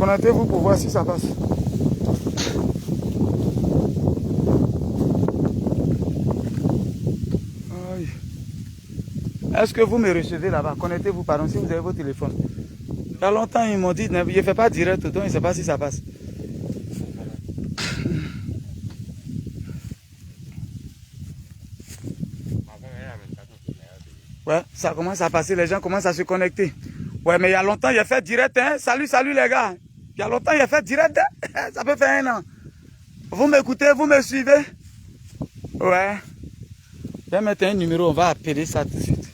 Connectez-vous pour voir si ça passe. Est-ce que vous me recevez là-bas? Connectez-vous, pardon, si vous avez vos téléphones. Il y a longtemps, ils m'ont dit, ne fais pas direct, donc je ne sais pas si ça passe. Ouais, ça commence à passer, les gens commencent à se connecter. Ouais, mais il y a longtemps, il a fait direct, hein. Salut, salut les gars. Il y a longtemps, il a fait direct, hein. Ça peut faire 1 an. Vous m'écoutez, vous me suivez? Ouais. Je vais mettre un numéro, on va appeler ça tout de suite.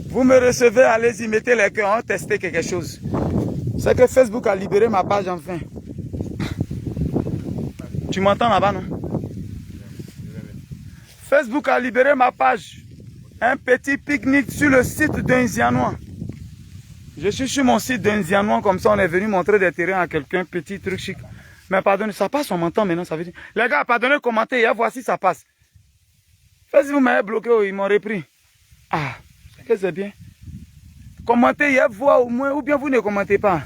Vous me recevez, allez-y, mettez les cœurs, on va tester quelque chose. C'est que Facebook a libéré ma page enfin. Tu m'entends là-bas, non? Facebook a libéré ma page. Un petit pique-nique sur le site d'un Zianois. Je suis sur mon site d'un Zianois, comme ça on est venu montrer des terrains à quelqu'un, petit truc chic. Mais pardonnez, ça passe, on m'entend maintenant, ça veut dire. Les gars, pardonnez, commentez, hier, voici, ça passe. Facebook m'a bloqué, ils m'ont repris. Ah, c'est bien. Commentez, hier, voir au moins, ou bien vous ne commentez pas.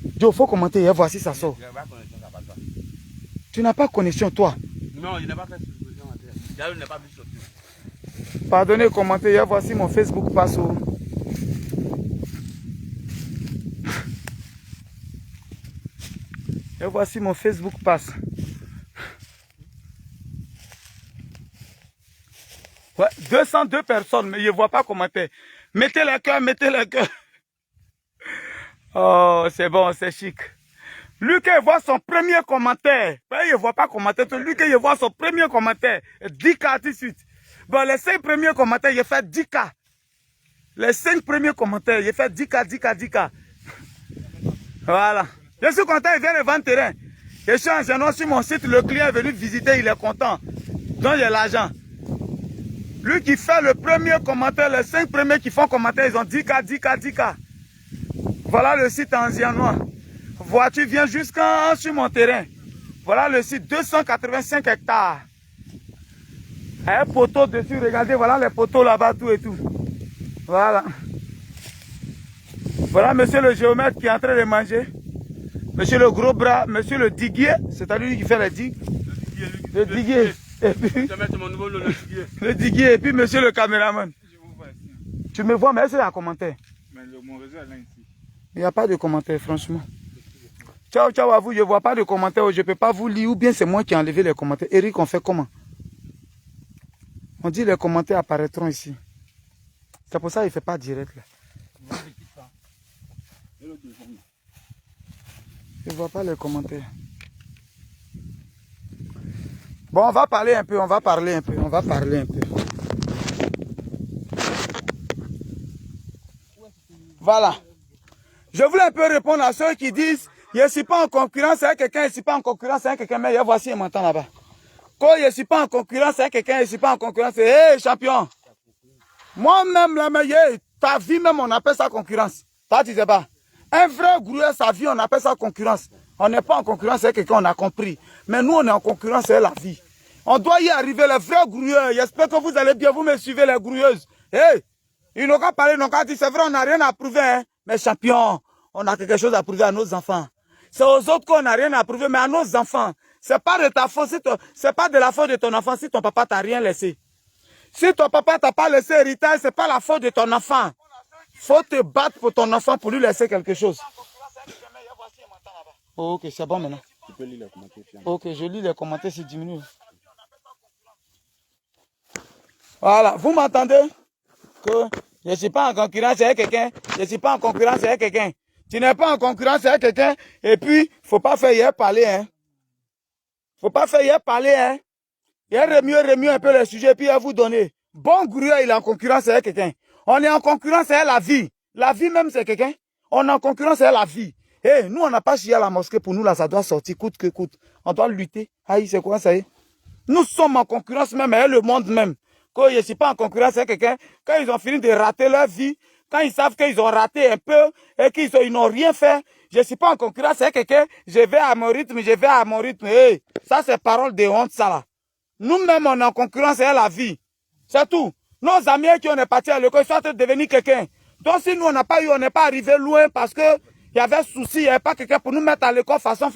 Il faut commenter, hier, voici, ça sort. Tu n'as pas connexion, toi? Non, il n'a pas fait ce il n'a pas vu sortir. Pardonnez, commentez, hier, voici mon Facebook passe au... Et voici mon Facebook passe. Ouais, 202 personnes, mais je ne vois pas commenter. Mettez le cœur, mettez le cœur. Oh, c'est bon, c'est chic. Lui qui voit son premier commentaire, il ne voit pas commenter, lui qui voit son premier commentaire, 10K tout de suite. Bon, les 5 premiers commentaires, il fait 10K. Les 5 premiers commentaires, il fait 10K, 10K, 10K. Voilà. Je suis content, il vient de vendre terrain. Je suis en général sur mon site, le client est venu visiter, il est content. Donc, il y a l'argent. Lui qui fait le premier commentaire, les 5 premiers qui font commentaire, ils ont 10K, 10K, 10K. Voilà le site en Zianois. Voiture vient jusqu'en sur mon terrain. Voilà le site, 285 hectares. Un poteau dessus, regardez, voilà les poteaux là-bas, tout et tout. Voilà. Voilà monsieur le géomètre qui est en train de manger. Monsieur le gros bras, monsieur le diguier, c'est-à-dire lui qui fait les digues. Le diguier. Et puis, le diguier, et puis monsieur le caméraman. Tu me vois, mais est-ce qu'il y a un commentaire? Mon réseau est là ici. Il n'y a pas de commentaire, franchement. Ciao, ciao à vous, je ne vois pas de commentaires, je ne peux pas vous lire, ou bien c'est moi qui ai enlevé les commentaires. Eric, on fait comment? On dit les commentaires apparaîtront ici. C'est pour ça qu'il ne fait pas direct là. Je ne vois pas les commentaires. Bon, on va parler un peu, on va parler un peu. Voilà. Je voulais un peu répondre à ceux qui disent je ne suis pas en concurrence avec quelqu'un, je ne suis pas en concurrence avec quelqu'un, mais voici un montant là-bas. Quand je ne suis pas en concurrence avec quelqu'un, je ne suis pas en concurrence. Hé, champion! Moi-même, la meilleure, ta vie même, on appelle ça concurrence. Toi, tu sais pas. Un vrai grouilleur, sa vie, on appelle ça concurrence. On n'est pas en concurrence avec quelqu'un, on a compris. Mais nous, on est en concurrence avec la vie. On doit y arriver, les vrais grouilleurs. J'espère que vous allez bien, vous me suivez, les grouilleuses. Hé! Ils n'ont qu'à parler, ils n'ont qu'à dire, c'est vrai, on n'a rien à prouver, hein. Mais champion, on a quelque chose à prouver à nos enfants. C'est aux autres qu'on n'a rien à prouver, mais à nos enfants. C'est pas de ta faute, c'est pas de la faute de ton enfant si ton papa t'a rien laissé. Si ton papa t'a pas laissé héritage, c'est pas la faute de ton enfant. Faut te battre pour ton enfant pour lui laisser quelque chose. Ok, c'est bon maintenant. Tu peux lire les commentaires. Ok, je lis les commentaires, c'est diminue. Voilà, vous m'entendez? Que je ne suis pas en concurrence avec quelqu'un. Je ne suis pas en concurrence avec quelqu'un. Tu n'es pas en concurrence avec quelqu'un. Et puis, faut pas faire hier parler, hein. Faut pas faire hier parler, hein. Hier remuer un peu le sujet et puis à vous donner. Bon grouilleur, il est en concurrence avec quelqu'un. On est en concurrence avec la vie. La vie même, c'est quelqu'un. On est en concurrence avec la vie. Hey, nous, on n'a pas chié à la mosquée. Pour nous, là, ça doit sortir coûte que coûte. On doit lutter. Aïe, c'est quoi ça y est? Nous sommes en concurrence même avec le monde même. Quand je ne suis pas en concurrence avec quelqu'un, quand ils ont fini de rater leur vie, quand ils savent qu'ils ont raté un peu et qu'ils n'ont rien fait, je ne suis pas en concurrence avec quelqu'un, je vais à mon rythme, Hey, ça, c'est parole de honte, ça là. Nous-mêmes, on est en concurrence avec la vie. C'est tout. Nos amis qui ont partis à l'école, ils sont en train de devenir quelqu'un. Donc si nous on n'a pas eu, on n'est pas arrivé loin parce que il y avait souci, il n'y avait pas quelqu'un pour nous mettre à l'école façon.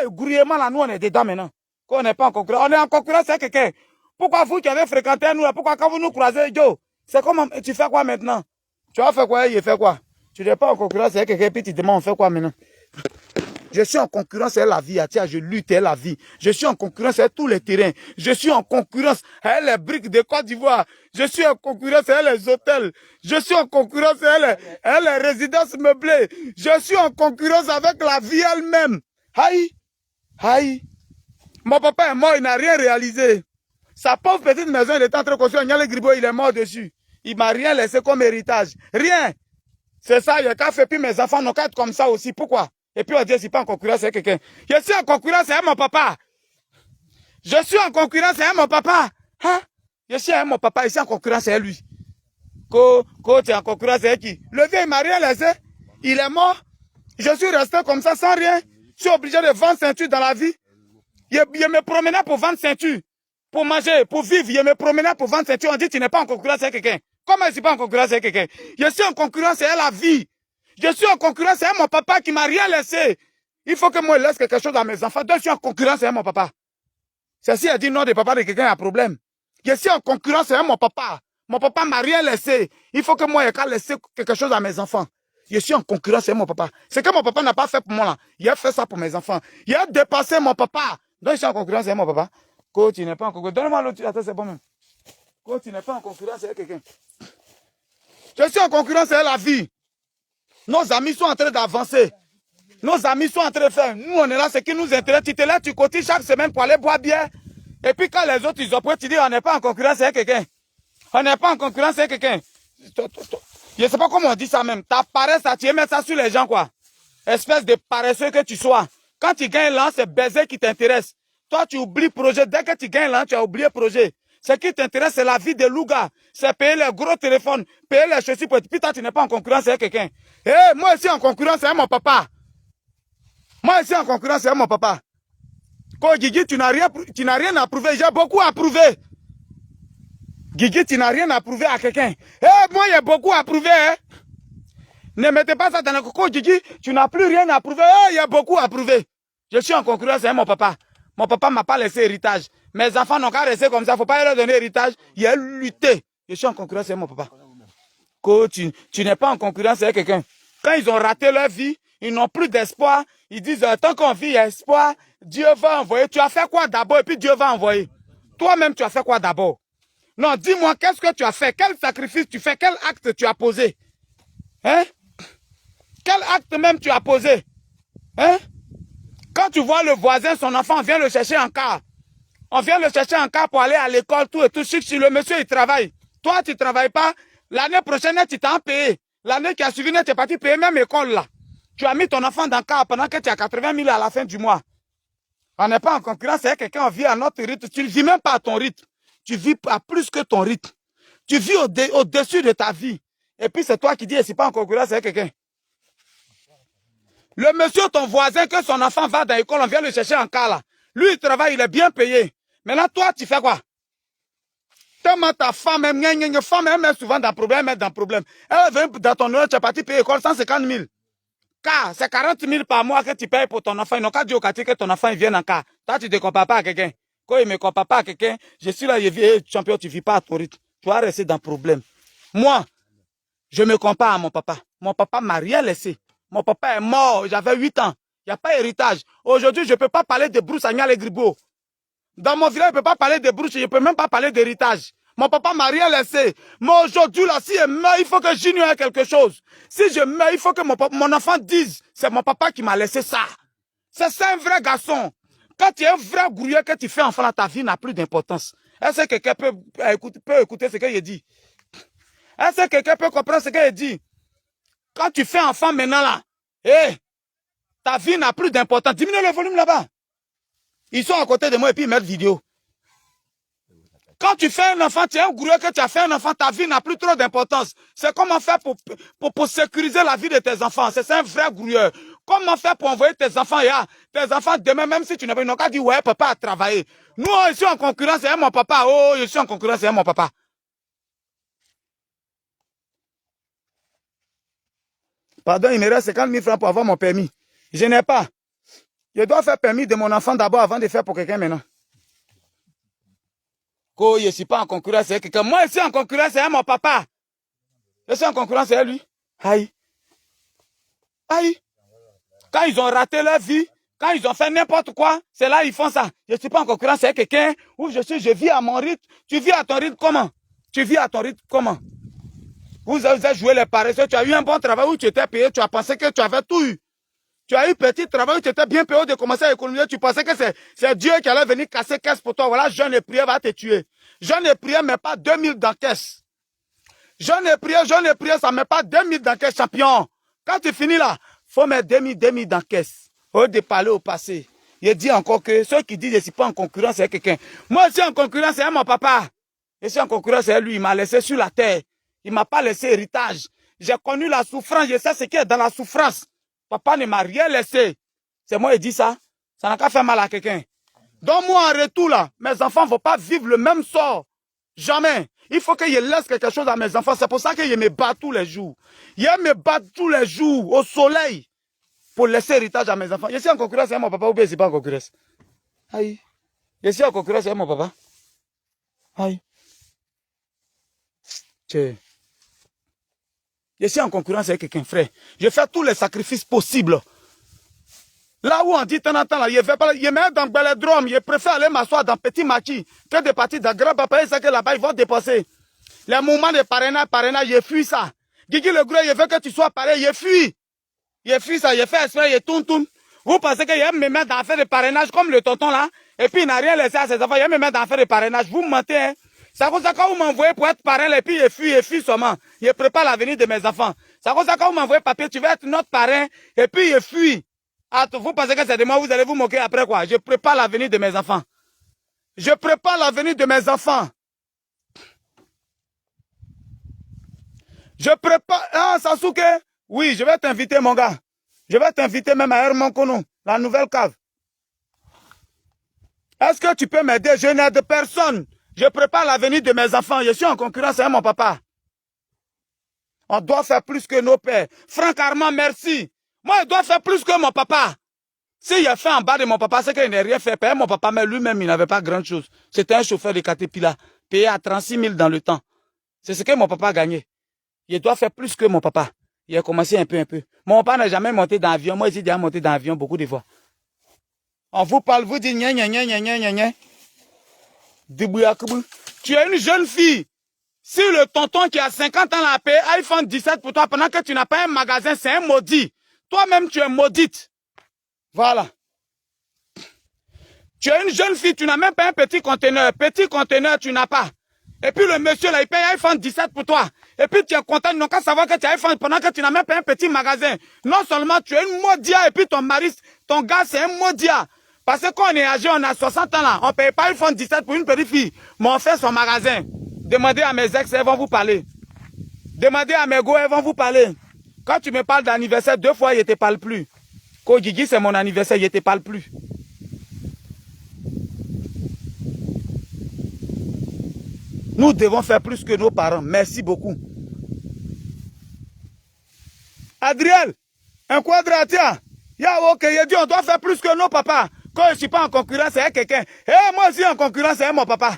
Gouvernement là, nous on est dedans maintenant. Qu'on n'est pas en concurrence. On est en concurrence avec quelqu'un. Pourquoi vous qui avez fréquenté nous là, pourquoi quand vous nous croisez, Joe, c'est comment, tu fais quoi maintenant? Tu vas faire quoi? Il fait quoi? Tu n'es pas en concurrence avec quelqu'un puis tu demandes on fait quoi maintenant? Je suis en concurrence avec la vie, Atia, je lutte avec la vie. Je suis en concurrence avec tous les terrains. Je suis en concurrence avec les briques de Côte d'Ivoire. Je suis en concurrence avec les hôtels. Je suis en concurrence avec les résidences meublées. Je suis en concurrence avec la vie elle-même. Aïe, aïe. Mon papa est mort, il n'a rien réalisé. Sa pauvre petite maison, il était en train de construire. Niale Gribo, il est mort dessus. Il m'a rien laissé comme héritage. Rien. C'est ça, il a qu'à faire, puis mes enfants n'ont qu'à être comme ça aussi. Pourquoi? Et puis on dit, je suis pas en concurrence avec quelqu'un. Je suis en concurrence avec mon papa. Je suis en concurrence avec mon papa. Hein? Je suis avec mon papa, je suis en concurrence avec lui. Tu es en concurrence avec qui? Le vieux, il m'a rien laissé. Il est mort. Je suis resté comme ça sans rien. Je suis obligé de vendre ceinture dans la vie. Je me promenais pour vendre ceinture. Pour manger, pour vivre, je me promenais pour vendre ceinture. On dit, tu n'es pas en concurrence avec quelqu'un. Comment je ne suis pas en concurrence avec quelqu'un? Je suis en concurrence avec la vie. Je suis en concurrence avec mon papa qui m'a rien laissé. Il faut que moi je laisse quelque chose à mes enfants. Donc je suis en concurrence avec mon papa. C'est si elle dit non de papa de quelqu'un, il y a un problème. Je suis en concurrence avec mon papa. Mon papa m'a rien laissé. Il faut que moi je laisse quelque chose à mes enfants. Je suis en concurrence avec mon papa. C'est que mon papa n'a pas fait pour moi là. Il a fait ça pour mes enfants. Il a dépassé mon papa. Donc je suis en concurrence avec mon papa. Quand tu n'es pas en concurrence. Donne-moi l'autre. Attends, c'est bon même. Quand tu n'es pas en concurrence avec quelqu'un. Je suis en concurrence avec la vie. Nos amis sont en train d'avancer. Nos amis sont en train de faire. Nous, on est là, c'est qui nous intéresse. Tu te lèves, tu cotises chaque semaine pour aller boire bière. Et puis quand les autres, ils ont pris, tu dis, on n'est pas en concurrence avec quelqu'un. On n'est pas en concurrence avec quelqu'un. Je ne sais pas comment on dit ça même. Ta paresse, tu aimes mettre ça sur les gens, quoi. Espèce de paresseux que tu sois. Quand tu gagnes l'an, c'est baiser qui t'intéresse. Toi, tu oublies projet. Dès que tu gagnes l'an, tu as oublié projet. Ce qui t'intéresse, c'est la vie de Louga. C'est payer les gros téléphones, payer les chaussures. Puis toi, tu n'es pas en concurrence avec quelqu'un. Moi, je suis en concurrence avec mon papa. Moi, je suis en concurrence avec mon papa. Quand Guigui, tu n'as rien à prouver. J'ai beaucoup à prouver. Guigui, tu n'as rien à prouver à quelqu'un. Moi, il y a beaucoup à prouver. Hein? Ne mettez pas ça dans le coco, Guigui. Tu n'as plus rien à prouver. Il y a beaucoup à prouver. Je suis en concurrence avec mon papa. Mon papa ne m'a pas laissé héritage. Mes enfants n'ont qu'à rester comme ça. Il ne faut pas leur donner héritage. Il a lutté. Je suis en concurrence avec mon papa. Tu n'es pas en concurrence avec quelqu'un. Quand ils ont raté leur vie, ils n'ont plus d'espoir. Ils disent, tant qu'on vit, il y a espoir. Dieu va envoyer. Tu as fait quoi d'abord et puis Dieu va envoyer. Toi-même, tu as fait quoi d'abord? Non, dis-moi, qu'est-ce que tu as fait? Quel sacrifice tu fais? Quel acte tu as posé? Hein? Quel acte même tu as posé? Hein? Quand tu vois le voisin, son enfant, on vient le chercher en car. On vient le chercher en car pour aller à l'école, tout et tout. Si le monsieur, il travaille. Toi, tu ne travailles pas. L'année prochaine, tu t'en payé. L'année qui a suivi, tu es parti payer même école là. Tu as mis ton enfant dans le car pendant que tu as 80 000 à la fin du mois. On n'est pas en concurrence avec quelqu'un, on vit à notre rythme. Tu ne vis même pas à ton rythme. Tu vis à plus que ton rythme. Tu vis au-dessus de ta vie. Et puis c'est toi qui dis, je ne suis pas en concurrence avec quelqu'un. Le monsieur, ton voisin, que son enfant va dans l'école, on vient le chercher en car là. Lui, il travaille, il est bien payé. Maintenant, toi, tu fais quoi? Tellement ta femme, elle met souvent dans problème, elle est dans problème. Elle vient dans ton heure, tu es parti payer l'école 150 000. Car c'est 40 000 par mois que tu payes pour ton enfant. Ils n'ont qu'à dire au quartier que ton enfant il vienne en car. Toi, tu ne te compares pas à quelqu'un. Quand il ne me compare pas à quelqu'un, je suis là, je vis, champion, tu ne vis pas à ton rythme. Tu vas rester dans le problème. Moi, je me compare à mon papa. Mon papa ne m'a rien laissé. Mon papa est mort, j'avais 8 ans. Il n'y a pas d'héritage. Aujourd'hui, je ne peux pas parler de brousse à Niale Gribo. Dans mon village, je ne peux pas parler de brousse, je ne peux même pas parler d'héritage. Mon papa m'a rien laissé. Mais aujourd'hui, là, si je meurs, il faut que j'ignore quelque chose. Si je meurs, il faut que mon enfant dise, c'est mon papa qui m'a laissé ça. C'est ça un vrai garçon. Quand tu es un vrai gourrier que tu fais enfant, là, ta vie n'a plus d'importance. Est-ce que quelqu'un peut écouter ce qu'il dit? Est-ce que quelqu'un peut comprendre ce qu'il dit? Quand tu fais enfant maintenant, là, ta vie n'a plus d'importance. Diminue le volume là-bas. Ils sont à côté de moi et puis ils mettent vidéo. Quand tu fais un enfant, tu es un gourou que tu as fait un enfant, ta vie n'a plus trop d'importance. C'est comment faire pour sécuriser la vie de tes enfants. C'est un vrai gourou. Comment faire pour envoyer tes enfants tes enfants demain, même si tu n'as pas dit, ouais, papa a travaillé. Nous, je suis en concurrence avec mon papa. Oh, je suis en concurrence avec mon papa. Pardon, il me reste 50 000 francs pour avoir mon permis. Je n'ai pas. Je dois faire permis de mon enfant d'abord avant de faire pour quelqu'un maintenant. Que je ne suis pas en concurrence avec quelqu'un. Moi, je suis en concurrence avec mon papa. Je suis en concurrence avec lui. Aïe. Aïe. Quand ils ont raté leur vie, quand ils ont fait n'importe quoi, c'est là ils font ça. Je ne suis pas en concurrence avec quelqu'un où je vis à mon rythme. Tu vis à ton rythme comment? Tu vis à ton rythme comment? Vous avez joué les paresseux, tu as eu un bon travail où tu étais payé, tu as pensé que tu avais tout eu. Tu as eu petit travail où tu étais bien payé de commencer à économiser, tu pensais que c'est Dieu qui allait venir casser caisse pour toi. Voilà, jeûne et prière va te tuer. Jeûne et prière, mais pas 2000 dans caisse. Jeûne et prière, ça ne met pas 2000 dans caisse, champion. Quand tu finis là, il faut mettre 2000 dans caisse. Au lieu de parler au passé. Il dit encore que ceux qui disent que je ne suis pas en concurrence avec quelqu'un. Moi, je suis en concurrence avec mon papa. Je suis en concurrence avec lui. Il m'a laissé sur la terre. Il ne m'a pas laissé héritage. J'ai connu la souffrance. Je sais ce qui est dans la souffrance. Papa ne m'a rien laissé. C'est moi qui dis ça. Ça n'a qu'à faire mal à quelqu'un. Donc moi, en retour, là, mes enfants ne vont pas vivre le même sort. Jamais. Il faut que je laisse quelque chose à mes enfants. C'est pour ça que je me bats tous les jours. Je me bats tous les jours au soleil pour laisser héritage à mes enfants. Je suis en concurrence avec mon papa ou bien je ne suis pas en concurrence. Aïe. Je suis en concurrence avec mon papa. Aïe. Je suis en concurrence avec quelqu'un, frère. Je fais tous les sacrifices possibles. Là où on dit de temps en temps, là, je mets dans Belledrome, je préfère aller m'asseoir dans Petit Machi que de partir dans Grand Papa. C'est que là-bas, ils vont dépenser. Les moments de parrainage, je fuis ça. Guigui le gros, je veux que tu sois pareil, je fuis. Je fuis ça, je fais exprès, je tourne. Vous pensez que je me mettre dans l'affaire de parrainage comme le tonton là, et puis il n'a rien laissé à ses enfants, je me mettre dans l'affaire de parrainage. Vous me mentez, hein. C'est comme ça que vous m'envoyez pour être parrain, et puis je fuis seulement. Je prépare l'avenir de mes enfants. C'est comme ça que vous m'envoyez papier, tu veux être notre parrain, et puis je fuis. Ah, vous pensez que c'est de moi, vous allez vous moquer après quoi? Je prépare l'avenir de mes enfants. Je prépare l'avenir de mes enfants. Je prépare... Ah, Sasuke, oui, je vais t'inviter, mon gars. Je vais t'inviter même à Hermankono, la nouvelle cave. Est-ce que tu peux m'aider? Je n'aide personne. Je prépare l'avenir de mes enfants. Je suis en concurrence avec mon papa. On doit faire plus que nos pères. Franck Armand, merci. Moi, je dois faire plus que mon papa. S'il a fait en bas de mon papa, c'est qu'il n'a rien fait. Payer mon papa, mais lui-même, il n'avait pas grand-chose. C'était un chauffeur de Caterpillar, payé à 36 000 dans le temps. C'est ce que mon papa a gagné. Il doit faire plus que mon papa. Il a commencé un peu. Mon papa n'a jamais monté dans l'avion. Moi, j'ai déjà monté dans l'avion beaucoup de fois. On vous parle, vous dites gna. Tu es une jeune fille. Si le tonton qui a 50 ans l'a payé iPhone 17 pour toi, pendant que tu n'as pas un magasin, c'est un maudit. Toi-même, tu es maudite. Voilà. Tu es une jeune fille, tu n'as même pas un petit conteneur. Petit conteneur, tu n'as pas. Et puis le monsieur là, il paye iPhone 17 pour toi. Et puis tu es content, ils n'ont qu'à savoir que tu as iPhone pendant que tu n'as même pas un petit magasin. Non seulement tu es une maudia, et puis ton mari, ton gars, c'est un maudia. Parce que quand on est âgé, on a 60 ans là, on ne paye pas iPhone 17 pour une petite fille. Mais on fait son magasin. Demandez à mes ex, elles vont vous parler. Demandez à mes go, elles vont vous parler. Quand tu me parles d'anniversaire, 2 fois, je ne te parle plus. Quand Guigui, c'est mon anniversaire, je ne te parle plus. Nous devons faire plus que nos parents. Merci beaucoup. Adriel, un quadrat, ok, il dit on doit faire plus que nos papas. Quand je ne suis pas en concurrence avec quelqu'un. Moi aussi en concurrence avec mon papa.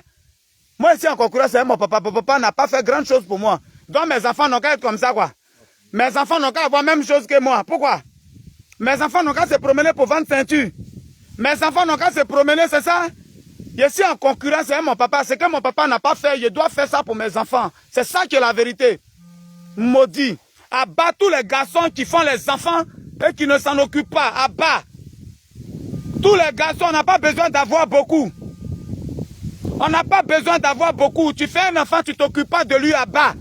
Moi aussi en concurrence avec mon papa. Mon papa n'a pas fait grande chose pour moi. Donc mes enfants n'ont qu'à être comme ça, quoi. Mes enfants n'ont qu'à avoir la même chose que moi. Pourquoi? Mes enfants n'ont qu'à se promener pour vendre ceinture. Mes enfants n'ont qu'à se promener, c'est ça? Je suis en concurrence avec mon papa. Ce que mon papa n'a pas fait, je dois faire ça pour mes enfants. C'est ça qui est la vérité. Maudit. Abat tous les garçons qui font les enfants et qui ne s'en occupent pas. Abat. Tous les garçons, on n'a pas besoin d'avoir beaucoup. On n'a pas besoin d'avoir beaucoup. Tu fais un enfant, tu ne t'occupes pas de lui à bas.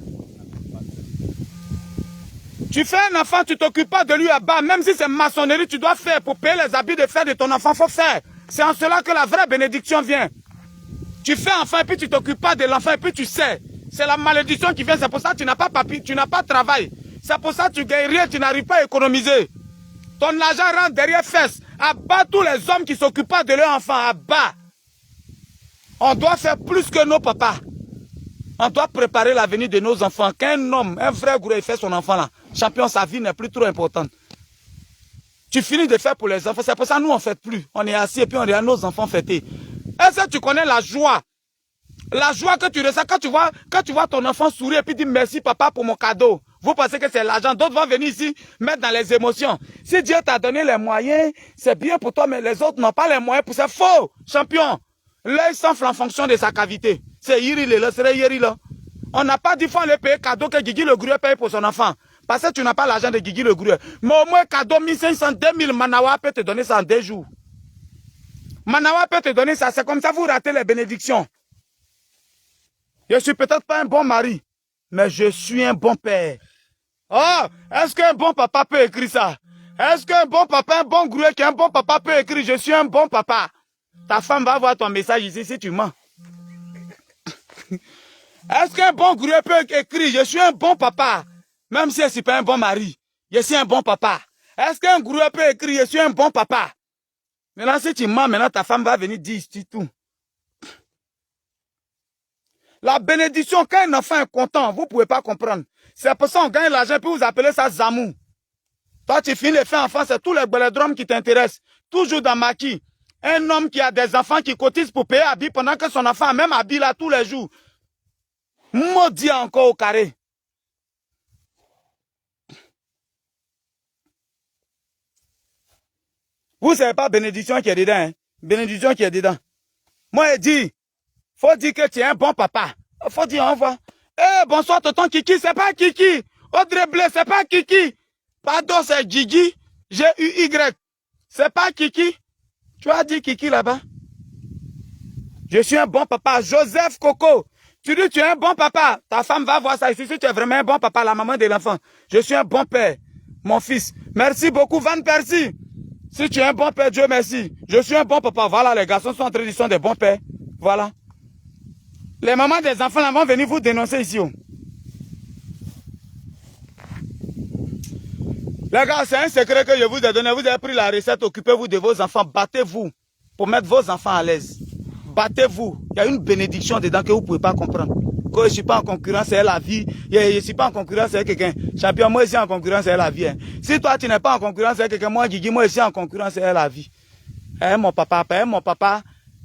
Tu fais un enfant, tu ne t'occupes pas de lui à bas. Même si c'est maçonnerie, tu dois faire pour payer les habits de fer de ton enfant. Il faut faire. C'est en cela que la vraie bénédiction vient. Tu fais enfant et puis tu ne t'occupes pas de l'enfant et puis tu sais. C'est la malédiction qui vient. C'est pour ça que tu n'as pas papier, tu n'as pas de travail. C'est pour ça que tu gagnes rien, tu n'arrives pas à économiser. Ton argent rentre derrière fesses. Abat tous les hommes qui ne s'occupent pas de leur enfant. Abat. On doit faire plus que nos papas. On doit préparer l'avenir de nos enfants. Qu'un homme, un vrai gourou, fait son enfant là. Champion, sa vie n'est plus trop importante. Tu finis de faire pour les enfants. C'est pour ça que nous, on ne fait plus. On est assis et puis on regarde nos enfants fêter. Est-ce que tu connais la joie? La joie que tu ressens quand tu vois ton enfant sourire et puis dire merci papa pour mon cadeau. Vous pensez que c'est l'argent. D'autres vont venir ici mettre dans les émotions. Si Dieu t'a donné les moyens, c'est bien pour toi, mais les autres n'ont pas les moyens pour ça. Faux, champion. L'œil s'enfle en fonction de sa cavité. C'est Yiri là, c'est Yiri là. On n'a pas dit qu'il faut aller payer cadeau que Guigui le Gruyère paye pour son enfant. Parce que tu n'as pas l'argent de Guigui le Gruyère. Mais au moins cadeau 1500, 2000, Manawa peut te donner ça en 2 jours. Manawa peut te donner ça. C'est comme ça vous ratez les bénédictions. Je suis peut-être pas un bon mari, mais je suis un bon père. Oh, est-ce qu'un bon papa peut écrire ça? Est-ce qu'un bon papa, un bon Gruyère qui est un bon papa peut écrire je suis un bon papa? Ta femme va voir ton message ici si tu mens. Est-ce qu'un bon Gruyère peut écrire je suis un bon papa? Même si je ne suis pas un bon mari, je suis un bon papa. Est-ce qu'un Gruyère peut écrire je suis un bon papa? Maintenant, si tu mens, maintenant ta femme va venir dire tout. La bénédiction, quand un enfant est content, vous ne pouvez pas comprendre. C'est pour ça qu'on gagne l'argent, puis vous appelez ça zamou. Toi, tu finis les faits enfants, c'est tous les belodromes qui t'intéressent. Toujours dans maquis. Un homme qui a des enfants qui cotisent pour payer habit pendant que son enfant a même habit là tous les jours. Maudit encore au carré. Vous ne savez pas bénédiction qui est dedans. Hein? Bénédiction qui est dedans. Moi, je dis, faut dire que tu es un bon papa. Faut dire au revoir. Eh, bonsoir, tonton Kiki, c'est pas Kiki. Audrey Blé, c'est pas Kiki. Pardon, c'est Gigi. G-U-Y. C'est pas Kiki. Tu as dit Kiki là-bas. Je suis un bon papa. Joseph Coco. Tu dis tu es un bon papa. Ta femme va voir ça ici. Si tu es vraiment un bon papa, la maman de l'enfant. Je suis un bon père. Mon fils. Merci beaucoup, Van Persie. Si tu es un bon père, Dieu merci. Je suis un bon papa. Voilà, les garçons sont en train de sont des bons pères. Voilà. Les mamans des enfants là vont venir vous dénoncer ici. Les gars, c'est un secret que je vous ai donné. Vous avez pris la recette. Occupez-vous de vos enfants. Battez-vous pour mettre vos enfants à l'aise. Battez-vous. Il y a une bénédiction dedans que vous ne pouvez pas comprendre. Quand je ne suis pas en concurrence avec la vie, je ne suis pas en concurrence avec quelqu'un. Champion, moi je suis en concurrence avec la vie. Hein. Si toi tu n'es pas en concurrence avec quelqu'un, moi Guigui, moi je suis en concurrence avec la vie. Mon papa,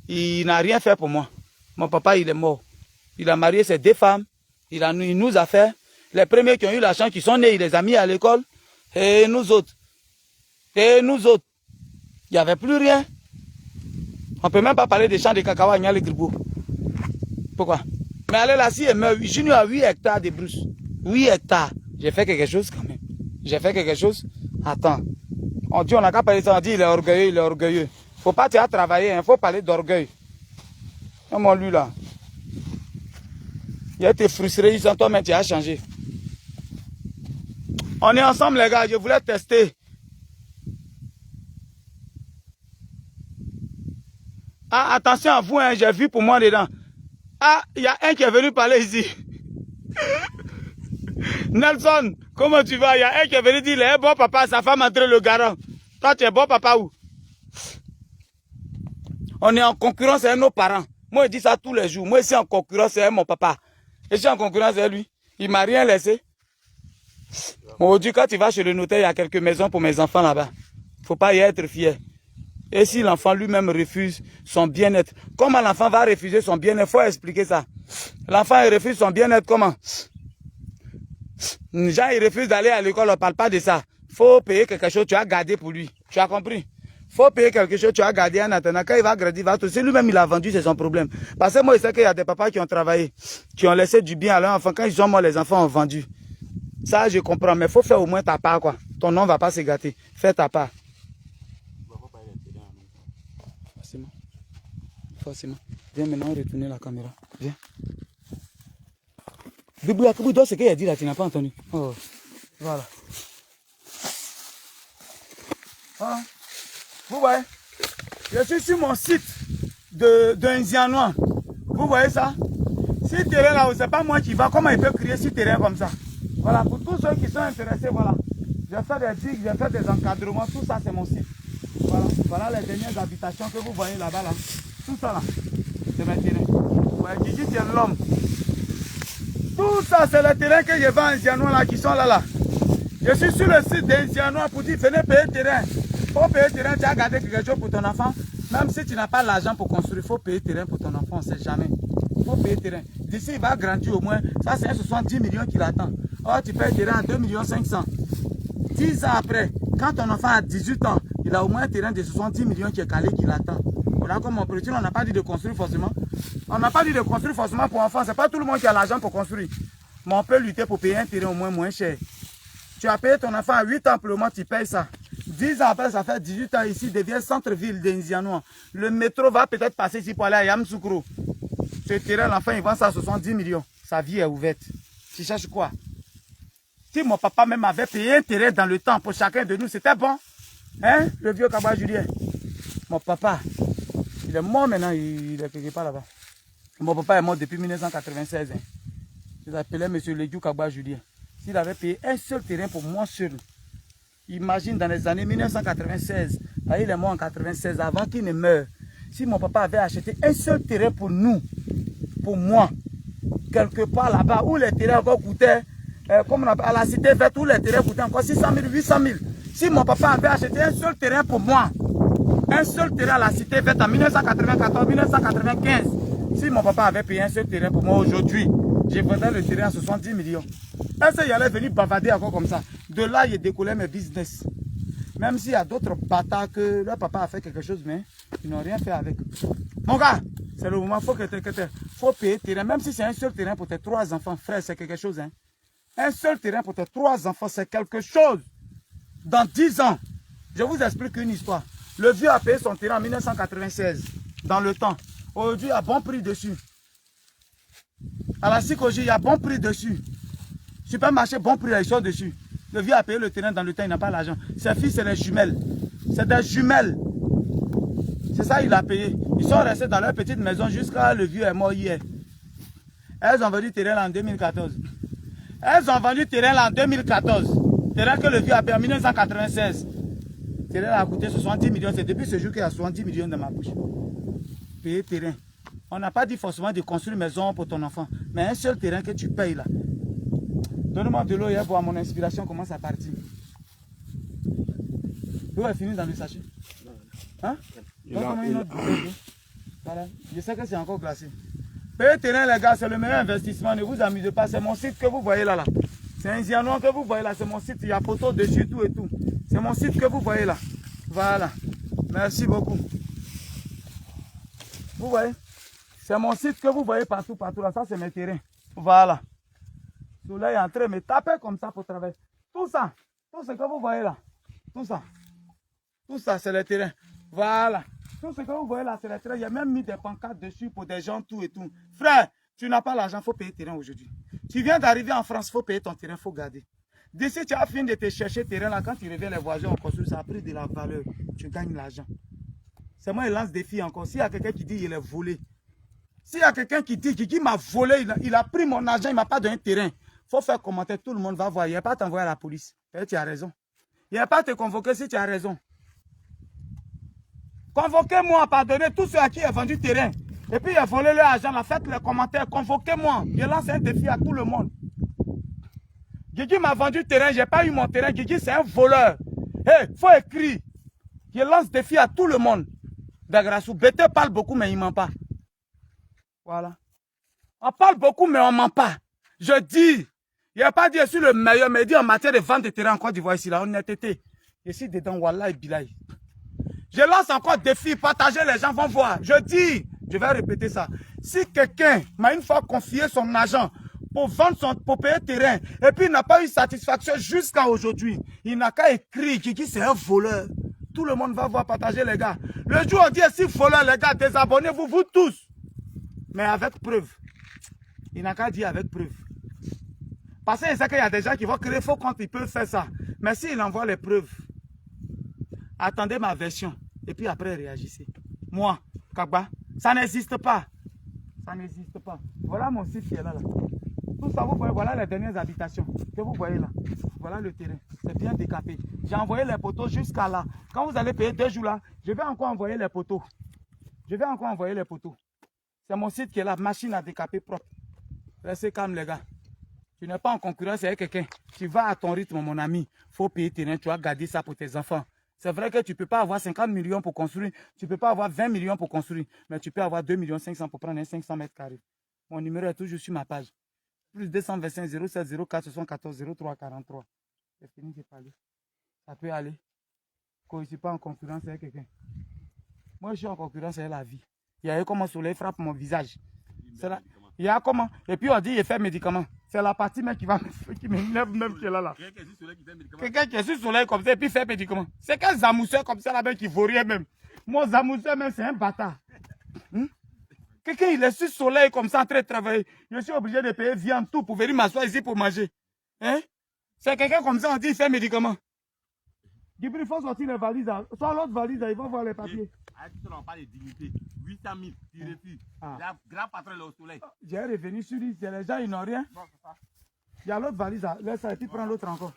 il n'a rien fait pour moi. Mon papa, il est mort. Il a marié ses 2 femmes. Il nous a fait. Les premiers qui ont eu la chance, qui sont nés, il les a mis à l'école. Et nous autres. Il n'y avait plus rien. On ne peut même pas parler des champs de cacao à Nial Gribou. Pourquoi? Mais allez là, si elle meurt, je suis à 8 hectares de brousse. 8 hectares. J'ai fait quelque chose quand même. J'ai fait quelque chose. Attends. On dit, on n'a qu'à parler de ça. On dit, il est orgueilleux, il est orgueilleux. Faut pas travailler, il faut parler d'orgueil. Comment lui là? Il a été frustré, ils sont toi, mais tu as changé. On est ensemble, les gars. Je voulais tester. Ah, attention à vous, hein, j'ai vu pour moi dedans. Ah, il y a un qui est venu parler ici. Nelson, comment tu vas? Il y a un qui est venu dire, il est bon papa, sa femme entre le garant. Toi, tu es bon papa où? On est en concurrence avec nos parents. Moi, je dis ça tous les jours. Moi, je suis en concurrence avec mon papa. Je suis en concurrence avec lui. Il ne m'a rien laissé. Aujourd'hui, quand tu vas chez le notaire, il y a quelques maisons pour mes enfants là-bas. Il ne faut pas y être fier. Et si l'enfant lui-même refuse son bien-être, comment l'enfant va refuser son bien-être? Il faut expliquer ça. L'enfant il refuse son bien-être comment? Jean il refuse d'aller à l'école, on ne parle pas de ça. Il faut payer quelque chose, tu as gardé pour lui. Tu as compris? Il faut payer quelque chose, tu as gardé en attendant. Quand il va grandir, il va tout. Si lui-même il a vendu, c'est son problème. Parce que moi je sais qu'il y a des papas qui ont travaillé, qui ont laissé du bien à leurs enfants. Quand ils sont morts, les enfants ont vendu. Ça je comprends, mais il faut faire au moins ta part quoi. Ton nom ne va pas se gâter. Fais ta part. Forcément. Viens maintenant retourner la caméra. Viens. Bibouya, ce qu'il a dit là, tu n'as pas entendu. Oh, voilà. Ah, vous voyez, je suis sur mon site de Nzianois. Vous voyez ça? Si terrain là, c'est pas moi qui va, comment il peut créer ce terrain comme ça? Voilà, pour tous ceux qui sont intéressés, voilà. J'ai fait des digues, j'ai fait des encadrements, tout ça c'est mon site. Voilà, voilà les dernières habitations que vous voyez là-bas là. Tout ça là, c'est mes terrains. Ouais, Gigi c'est l'homme. Tout ça, c'est le terrain que je vends à Nzianois là, qui sont là. Je suis sur le site d'Nzianois pour dire, venez payer le terrain. Il faut payer le terrain, tu as gardé quelque chose pour ton enfant. Même si tu n'as pas l'argent pour construire, il faut payer le terrain pour ton enfant, on ne sait jamais. Il faut payer le terrain. D'ici, il va grandir au moins. Ça, c'est un 70 millions qui l'attend. Or, tu payes le terrain à 2 500 000. 10 ans après, quand ton enfant a 18 ans, il a au moins un terrain de 70 millions qui est calé, qui l'attend. Voilà comme mon petit, on n'a pas dit de construire forcément. On n'a pas dit de construire forcément pour enfants. Ce n'est pas tout le monde qui a l'argent pour construire. Mais on peut lutter pour payer un terrain au moins cher. Tu as payé ton enfant à 8 ans pour le mois, tu payes ça. 10 ans après, ça fait 18 ans ici, devient centre-ville d'Nzianois. Le métro va peut-être passer ici pour aller à Yamoussoukro. Ce terrain, l'enfant, il vend ça à 70 millions. Sa vie est ouverte. Tu cherches quoi? Si mon papa même avait payé un terrain dans le temps pour chacun de nous, c'était bon. Hein, le vieux Kaba Julien. Mon papa, il est mort maintenant, il est quelque part là-bas. Mon papa est mort depuis 1996. Hein. Je l'appelais M. Lédiou Kaba Julien. S'il avait payé un seul terrain pour moi seul, imagine dans les années 1996, là, il est mort en 1996, avant qu'il ne meure. Si mon papa avait acheté un seul terrain pour nous, pour moi, quelque part là-bas, où les terrains encore coûtaient, comme on appelle, à la cité verte, où les terrains coûtaient encore 600 000, 800 000. Si mon papa avait acheté un seul terrain pour moi, un seul terrain à la cité verte en 1994, 1995, si mon papa avait payé un seul terrain pour moi aujourd'hui, je vendais le terrain à 70 millions. Est-ce qu'il allait venir bavarder encore comme ça? De là, il décollait mes business. Même s'il y a d'autres bâtards que leur papa a fait quelque chose, mais ils n'ont rien fait avec. Mon gars, c'est le moment, faut payer le terrain. Même si c'est un seul terrain pour tes 3 enfants, frère, c'est quelque chose. Hein? Un seul terrain pour tes 3 enfants, c'est quelque chose. Dans 10 ans, je vous explique une histoire. Le vieux a payé son terrain en 1996, dans le temps. Aujourd'hui, il y a bon prix dessus. À la Sikoji, il y a bon prix dessus. Supermarché, bon prix, ils sont dessus. Le vieux a payé le terrain dans le temps, il n'a pas l'argent. Ses fils, c'est des jumelles. C'est des jumelles. C'est ça, il a payé. Ils sont restés dans leur petite maison jusqu'à le vieux est mort hier. Elles ont vendu le terrain là en 2014. Elles ont vendu le terrain là en 2014. Terrain que le vieux a payé en 1996. Le terrain a coûté 70 millions. C'est depuis ce jour qu'il y a 70 millions dans ma bouche. Payer terrain. On n'a pas dit forcément de construire une maison pour ton enfant. Mais un seul terrain que tu payes là. Donne-moi de l'eau hier pour voir mon inspiration commence à partir. L'eau est finie dans le sachet. Hein? Voilà. Je sais que c'est encore glacé. Payer terrain les gars, c'est le meilleur investissement. Ne vous amusez pas. C'est mon site que vous voyez là. C'est un Nzianois que vous voyez là. C'est mon site. Il y a photo dessus, tout et tout. C'est mon site que vous voyez là. Voilà. Merci beaucoup. Vous voyez? C'est mon site que vous voyez partout, partout là. Ça, c'est mes terrains. Voilà. Le soleil est en train de me taper comme ça pour travailler. Tout ça, tout ce que vous voyez là, tout ça, c'est le terrain. Voilà. Tout ce que vous voyez là, c'est le terrain. Il y a même mis des pancartes dessus pour des gens, tout et tout. Frère, tu n'as pas l'argent, il faut payer le terrain aujourd'hui. Tu viens d'arriver en France, il faut payer ton terrain, il faut garder. D'ici, tu as fini de te chercher terrain là, quand tu reviens, les voisins ont construit, ça a pris de la valeur. Tu gagnes l'argent. C'est moi, il lance des filles encore. S'il y a quelqu'un qui dit qu'il est volé, s'il y a quelqu'un qui dit qu'il m'a volé, il a pris mon argent, il ne m'a pas donné un terrain. Il faut faire commentaire, tout le monde va voir. Il n'y a pas à t'envoyer à la police. Et tu as raison. Il n'y a pas à te convoquer si tu as raison. Convoquez-moi, pardonnez tous ceux à qui il a vendu le terrain. Et puis il a volé leur argent, faites les commentaires, convoquez-moi. Je lance un défi à tout le monde. Guigui m'a vendu le terrain, je n'ai pas eu mon terrain. Guigui, c'est un voleur. Hé, il faut écrire. Je lance défi à tout le monde. Dagrassou, Bété parle beaucoup, mais il ne ment pas. Voilà. On parle beaucoup, mais on ne ment pas. Je dis, il n'y a pas dit je suis le meilleur, mais il dit en matière de vente de terrain en Côte d'Ivoire ici, là, honnêteté. Je suis dedans, Wallah et Bilaï. Je lance encore défi, partagez, les gens vont voir. Je dis, je vais répéter ça. Si quelqu'un m'a une fois confié son argent pour vendre pour payer terrain, et puis il n'a pas eu satisfaction jusqu'à aujourd'hui, il n'a qu'à écrire qui c'est un voleur. Tout le monde va voir, partager les gars. Le jour où on dit si voleur, les gars, désabonnez-vous, vous tous. Mais avec preuve. Il n'a qu'à dire avec preuve. Parce qu'il sait qu'il y a des gens qui vont créer faux compte, ils peuvent faire ça. Mais s'il envoie les preuves, attendez ma version. Et puis après, réagissez. Moi, Kagba, ça n'existe pas. Ça n'existe pas. Voilà mon site qui est là. Tout ça, vous voyez, voilà les dernières habitations que vous voyez là. Voilà le terrain. C'est bien décapé. J'ai envoyé les poteaux jusqu'à là. Quand vous allez payer 2 jours là, je vais encore envoyer les poteaux. Je vais encore envoyer les poteaux. C'est mon site qui est là. Machine à décaper propre. Restez calme les gars. Tu n'es pas en concurrence avec quelqu'un. Tu vas à ton rythme, mon ami. Il faut payer terrain. Tu vas garder ça pour tes enfants. C'est vrai que tu ne peux pas avoir 50 millions pour construire. Tu ne peux pas avoir 20 millions pour construire. Mais tu peux avoir 2 500 000 pour prendre un 500 mètres carrés. Mon numéro est toujours sur ma page. Plus 225 07 04 74 03 43. C'est fini de parler. Ça peut aller. Quand je ne suis pas en concurrence avec quelqu'un. Moi, je suis en concurrence avec la vie. Il y a eu comment le soleil frappe mon visage. Il y a comment. Et puis on dit il fait médicament. C'est la partie même qui m'énerve même qui est là. Quelqu'un qui est sur le soleil comme ça et puis fait médicament. C'est qu'un zamousseur comme ça là-bas qui vaut rien même. Mon zamousseur même c'est un bâtard. Quelqu'un il est sur le soleil comme ça en train de travailler. Je suis obligé de payer viande tout pour venir m'asseoir ici pour manger. Hein? C'est quelqu'un comme ça on dit il fait médicament. Il faut sortir les valises. Soit l'autre valise, il va voir les papiers. Tu n'en parles de dignité. 800 000, tu refuses. Grand patron est au soleil. J'ai revenu sur lui, les gens ils n'ont rien. Il y a l'autre valise, laisse ça et puis prends l'autre encore.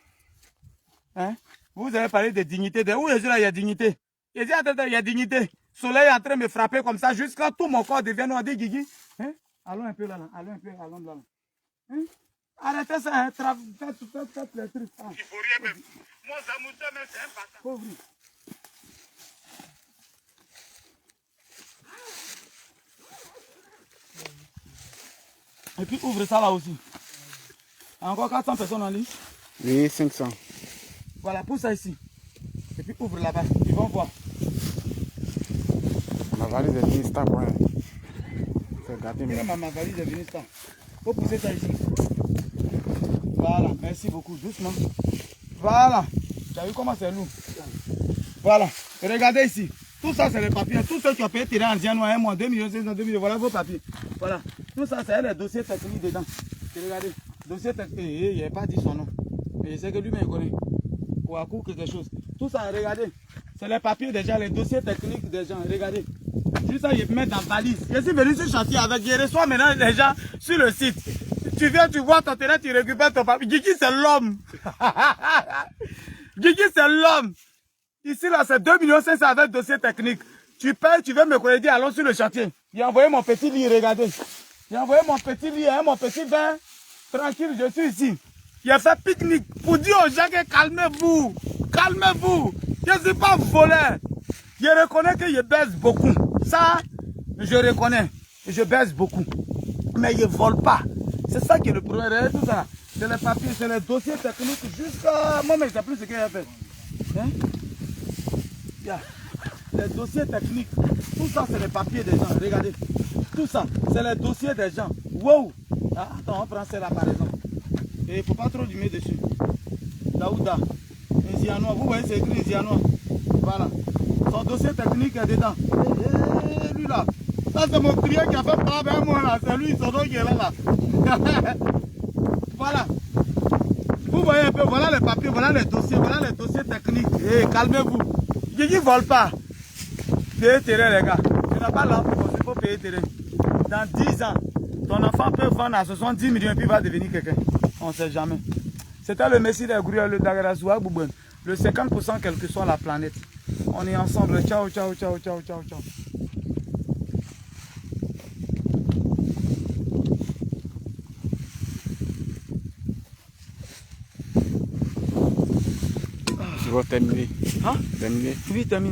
Hein? Vous avez parlé de dignité. Où est-ce là il y a dignité? Il dit attends, il y a dignité. Soleil est en train de me frapper comme ça jusqu'à tout mon corps devient noir. Dit Guigui. Hein? Allons un peu là, allons un peu, allons là. Hein? Arrêtez ça, hein? Faites les trucs. Ah. Il faut rien même. Moi, Zamoussa, même c'est un bâtard. Pauvre. Et puis ouvre ça là aussi. Encore 400 personnes en ligne. Oui, 500. Voilà, pousse ça ici. Et puis ouvre là-bas. Ils vont voir. Ma valise est venue stable. Ma valise est venue stable. Faut pousser ça ici. Voilà, merci beaucoup. Doucement. Voilà. Tu as vu comment c'est lourd? Voilà. Et regardez ici. Tout ça, c'est les papiers. Tous ceux qui ont payé terrain en disant 1 mois, 2 millions, 500, 2 millions, voilà vos papiers. Voilà. Tout ça, c'est les dossiers techniques dedans. Et regardez. Dossier technique. Il n'y a pas dit son nom. Mais je sais que lui-même connaît. Kouakou, quelque chose. Tout ça, regardez. C'est les papiers déjà, les dossiers techniques des gens. Regardez. Juste ça, je peux mettre dans la valise. Je suis venu sur le chantier avec. Je reçois maintenant les gens sur le site. Tu viens, tu vois ton terrain, tu récupères ton papier. Guigui, c'est l'homme. Guigui, c'est l'homme. Ici, là, c'est 2 500 000 avec dossier technique. Tu payes, tu veux me connaître, allons sur le chantier. J'ai envoyé mon petit lit, regardez. J'ai envoyé mon petit lit, hein, mon petit bain. Tranquille, je suis ici. J'ai fait pique-nique pour dire aux gens que calmez-vous. Calmez-vous. Je ne suis pas voleur. Je reconnais que je baisse beaucoup. Ça, je reconnais. Je baisse beaucoup. Mais je ne vole pas. C'est ça qui est le problème. Tout ça, c'est les papiers, c'est les dossiers techniques. Jusqu'à moi, mais je ne sais plus ce que j'ai fait. Hein? Yeah. Les dossiers techniques. Tout ça, c'est les papiers des gens. Regardez. Tout ça, c'est les dossiers des gens. Wow! Ah, attends, on prend celle-là par exemple. Et il ne faut pas trop lui dessus. Daouda. Nzianois. Vous voyez, c'est écrit Nzianois. Voilà. Son dossier technique est dedans. Et lui là. Ça, c'est mon client qui a fait pas avec moi là. C'est lui, son nom qui est là. Voilà. Vous voyez un peu, voilà les papiers, voilà les dossiers techniques. Et calmez-vous. Guigui ne vole pas. Payez terrain, les gars. Tu n'as pas l'argent pour il faut payer terrain. Dans 10 ans, ton enfant peut vendre à 70 millions et puis il va devenir quelqu'un. On ne sait jamais. C'était le Messie des Gouria, le Dagarazoua Bouboun. Le 50% quelle que soit la planète. On est ensemble. Ciao, ciao, ciao, ciao, ciao, ciao. Je vais terminer. Hein? Terminer. Oui, terminé.